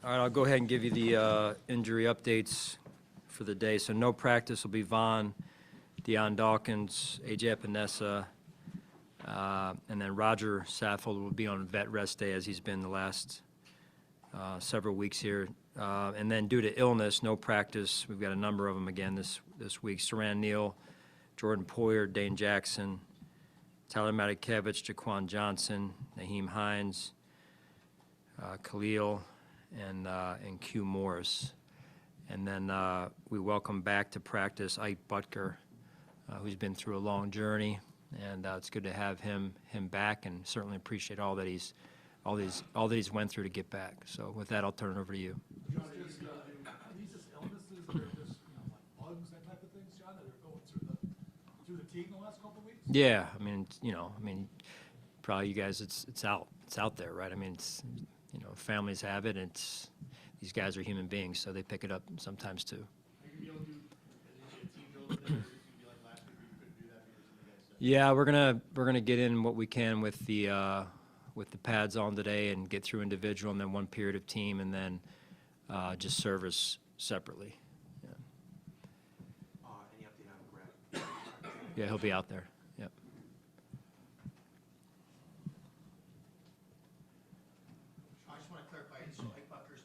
All right, I'll go ahead and give you the injury updates for the day. So no practice will be Vaughn, Deion Dawkins, A.J. Epinesa, and then Roger Saffold will be on vet rest day as he's been the last several weeks here. And then due to illness, no practice. We've got a number of them again this week. Saran Neal, Jordan Poyer, Dane Jackson, Tyler Matakevich, Jaquan Johnson, Naheem Hines, Khalil, and Q Morris. And then we welcome back to practice Ike Butker, who's been through a long journey, and it's good to have him back, and certainly appreciate all that he's went through to get back. So with that, I'll turn it over to you. John, are these just illnesses that are just like bugs, that type of things, John, that are going through the team the last couple of weeks? Yeah, I mean, probably you guys, it's out there, right? I mean, it's, families have it, and these guys are human beings, so they pick it up sometimes too. Are you going to be able to do a team drill today, or is it going to be like last week where you couldn't do that because of the guys? Yeah, we're gonna get in what we can with the pads on today and get through individual, and then one period of team, and then just service separately. Yeah. Any update on Greg? Yeah, he'll be out there. Yep. I just want to clarify, so Ike Butker's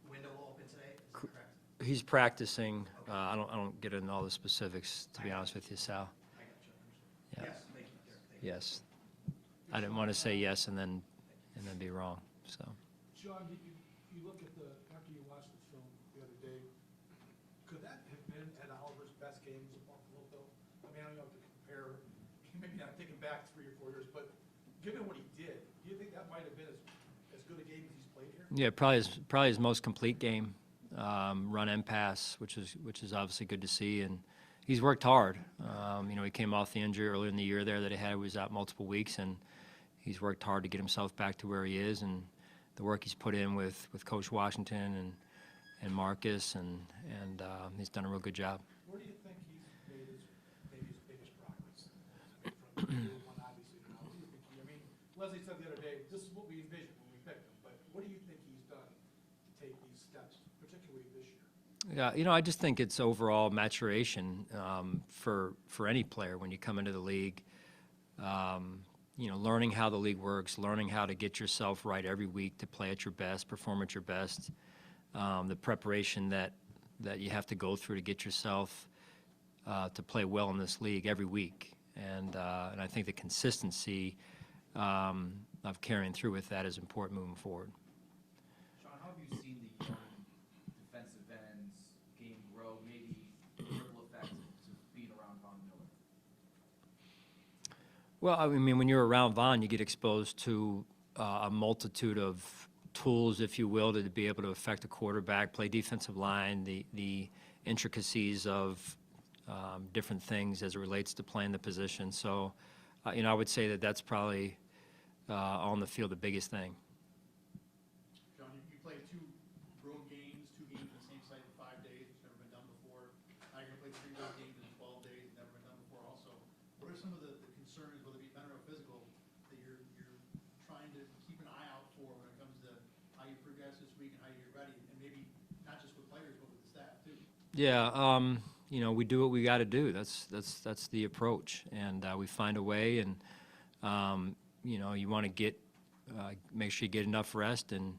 window will open today, is that correct? He's practicing. I don't get into all the specifics, to be honest with you, Sal. I got you. Yeah. Yes, thank you, Derek. Thank you. Yes. I didn't want to say yes and then be wrong. So. Sean, you look at after you watched the film the other day, could that have been Ed Oliver's best game as a Buffalo Bill? I mean, I don't know if to compare, maybe not thinking back 3 or 4 years, but given what he did, do you think that might have been as good a game as he's played here? Yeah, probably his most complete game, run and pass, which is obviously good to see, and he's worked hard. He came off the injury earlier in the year there that he had. He was out multiple weeks, and he's worked hard to get himself back to where he is, and the work he's put in with Coach Washington and Marcus, and he's done a real good job. Where do you think he's made his biggest progress? From year one, obviously, now. What do you think I mean, Leslie said the other day, this is what we envisioned when we picked him, but what do you think he's done to take these steps, particularly this year? Yeah, I just think it's overall maturation for any player when you come into the league. Learning how the league works, learning how to get yourself right every week to play at your best, perform at your best, the preparation that you have to go through to get yourself to play well in this league every week. And I think the consistency of carrying through with that is important moving forward. Sean, how have you seen the young defensive ends game grow, maybe ripple effect to being around Von Miller? Well, I mean, when you're around Vaughn, you get exposed to a multitude of tools, if you will, to be able to affect a quarterback, play defensive line, the intricacies of different things as it relates to playing the position. So, I would say that that's probably on the field the biggest thing. John, you played 2 road games, 2 games in the same site in 5 days, which never been done before. Now you're going to play 3 road games in 12 days, never been done before also. What are some of the concerns, whether it be mental or physical, that you're trying to keep an eye out for when it comes to how you progress this week and how you get ready, and maybe not just with players, but with the staff too? Yeah, we do what we got to do. That's the approach, and we find a way. And you want to make sure you get enough rest, and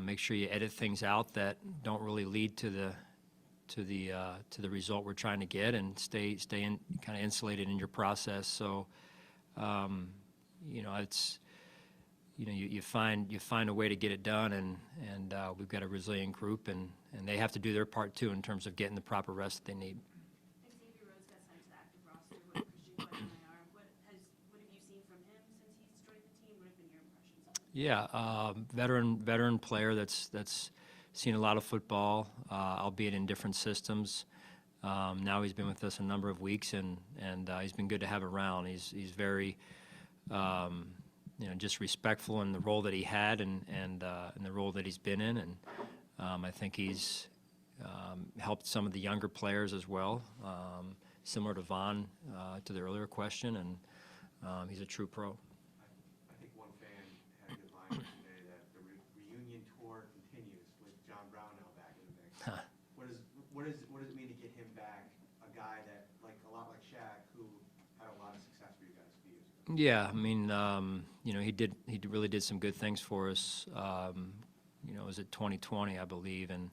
make sure you edit things out that don't really lead to the result we're trying to get, and stay in kind of insulated in your process. So, it's you find a way to get it done, and we've got a resilient group, and they have to do their part too in terms of getting the proper rest that they need. Xavier Rhodes got signed to the active roster with Christian Clark on IR. What have you seen from him since he's joined the team? What have been your impressions of him? Yeah, veteran player that's seen a lot of football, albeit in different systems. Now he's been with us a number of weeks, and he's been good to have around. He's very just respectful in the role that he had and the role that he's been in, and I think he's helped some of the younger players as well, similar to Vaughn, to the earlier question, and he's a true pro. I think one fan had a good line today that the reunion tour continues Yeah, I mean, he really did some good things for us. It was at 2020, I believe, and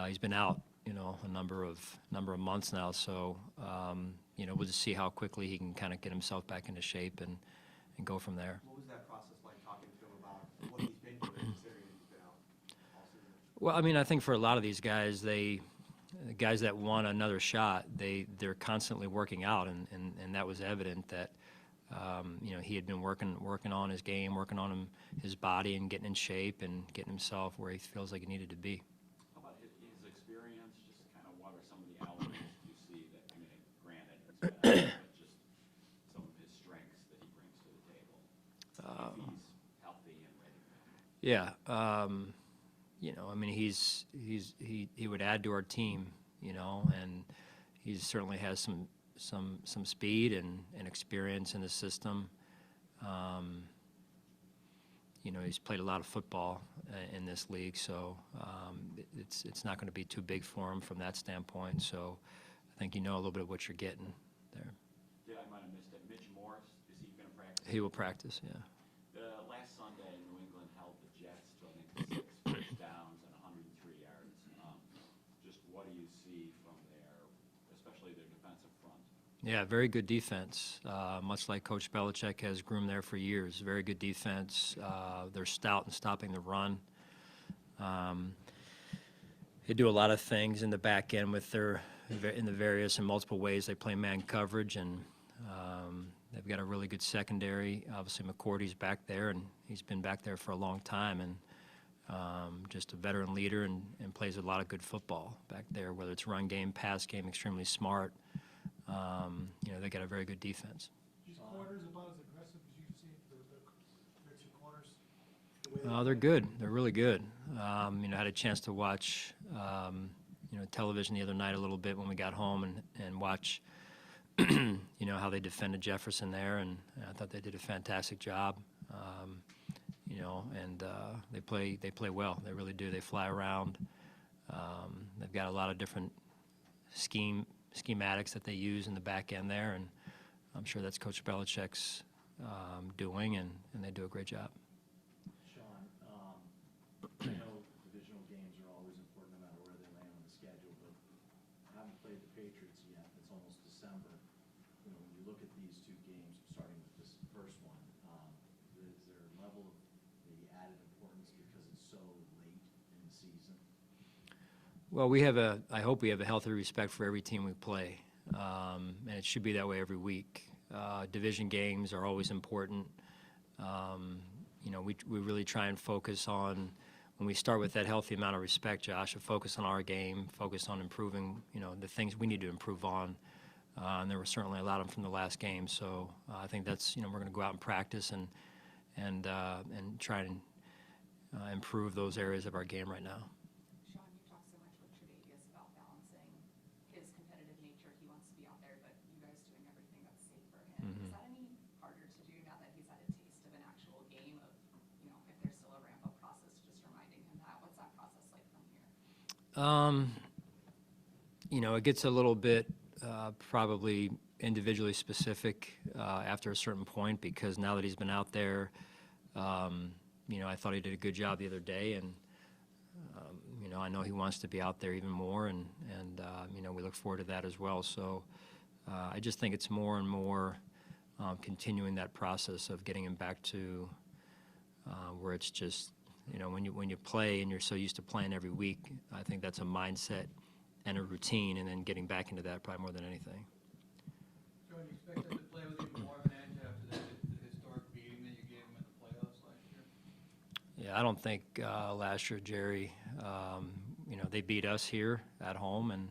he's been out, a number of months now. So, we'll just see how quickly he can kind of get himself back into shape and go from there. What was that process like, talking to him about what he's been doing, considering that he's been out all season? Well, I mean, I think for a lot of these guys, the guys that want another shot, they're constantly working out, and that was evident that he had been working on his game, working on his body, and getting in shape and getting himself where he feels like he needed to be. How about his experience? Just kind of what are some of the elements you see that, I mean, granted, he's been out, but just some of his strengths that he brings to the table if he's healthy and ready to go. Yeah, I mean, he would add to our team, and he certainly has some speed and experience in the system. He's played a lot of football in this league, so it's not going to be too big for him from that standpoint. So I think a little bit of what you're getting there. Yeah, I might have missed it. Mitch Morris, is he going to practice? He will practice, yeah. Last Sunday, New England held the Jets to, I think, 6 first downs and 103 yards. Just what do you see from there, especially their defensive front? Yeah, very good defense, much like Coach Belichick has groomed there for years. Very good defense. They're stout in stopping the run. They do a lot of things in the back end in the various and multiple ways they play man coverage, and they've got a really good secondary. Obviously, McCourty's back there, and he's been back there for a long time, and just a veteran leader and plays a lot of good football back there, whether it's run game, pass game, extremely smart. They got a very good defense. These corners about as aggressive as you've seen, the two corners? They're good. They're really good. I had a chance to watch, television the other night a little bit when we got home and watch, how they defended Jefferson there, and I thought they did a fantastic job. They play well. They really do. They fly around. They've got a lot of different schematics that they use in the back end there, and I'm sure that's Coach Belichick's doing, and they do a great job. Sean, I know divisional games are always important no matter where they land on the schedule, but I haven't played the Patriots yet. It's almost December. When you look at these two games, starting with this first one, is there a level of maybe added importance because it's so late in the season? Well, I hope we have a healthy respect for every team we play, and it should be that way every week. Division games are always important. We really try and focus on, when we start with that healthy amount of respect, Josh, to focus on our game, focus on improving, the things we need to improve on. And there were certainly a lot of them from the last game. So I think that's, we're going to go out and practice and try and improve those areas of our game right now. Sean, you talk so much with Tre'Davious about balancing his competitive nature. He wants to be out there, but you guys doing everything that's safe for him. Is that any harder to do now that he's had a taste of an actual game of, if there's still a ramp-up process, just reminding him that? What's that process like from here? It gets a little bit probably individually specific after a certain point, because now that he's been out there, I thought he did a good job the other day, and I know he wants to be out there even more, and we look forward to that as well. So I just think it's more and more continuing that process of getting him back to where it's just, when you play and you're so used to playing every week, I think that's a mindset and a routine, and then getting back into that probably more than anything. John, you expect them to play with even more of an edge after the historic beating that you gave them in the playoffs last year? Yeah, I don't think last year, Jerry, they beat us here at home, and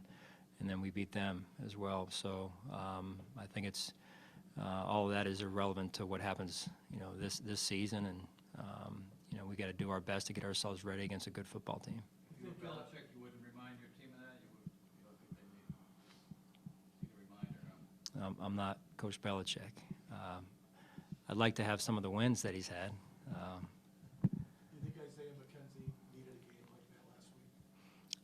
then we beat them as well. So I think it's all of that is irrelevant to what happens, this season, and we got to do our best to get ourselves ready against a good football team. If you were Belichick, you wouldn't remind your team of that? You think they need a reminder, huh? I'm not Coach Belichick. I'd like to have some of the wins that he's had. Do you think Isaiah McKenzie needed a game like that last week?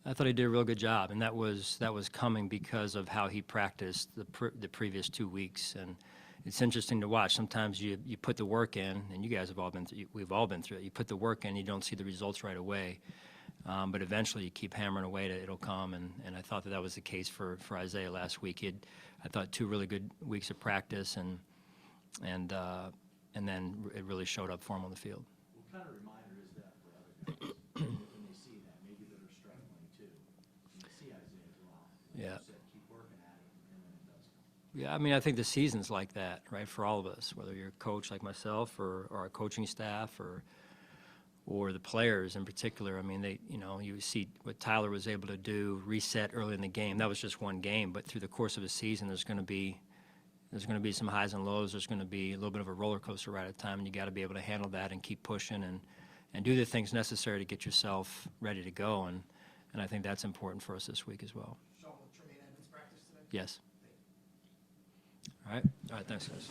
I thought he did a real good job, and that was coming because of how he practiced the previous 2 weeks, and it's interesting to watch. Sometimes you put the work in, and you guys have all been through, we've all been through it. You put the work in, you don't see the results right away. But eventually you keep hammering away at it, it'll come, and I thought that was the case for Isaiah last week. He had, I thought, 2 really good weeks of practice, and then it really showed up for him on the field. What kind of reminder is that for other guys when they see that, maybe that are struggling too? When they see Isaiah go out, like Yeah. you said, keep working at it, and then it does come. Yeah, I mean, I think the season's like that, right, for all of us, whether you're a coach like myself or our coaching staff or the players in particular. I mean, you see what Tyler was able to do, reset early in the game. That was just one game, but through the course of a season, there's going to be some highs and lows. There's going to be a little bit of a roller coaster ride at a time, and you got to be able to handle that and keep pushing and do the things necessary to get yourself ready to go. And I think that's important for us this week as well. Sean, will Tremaine Edmonds practice today? Yes. All right. Thanks, guys.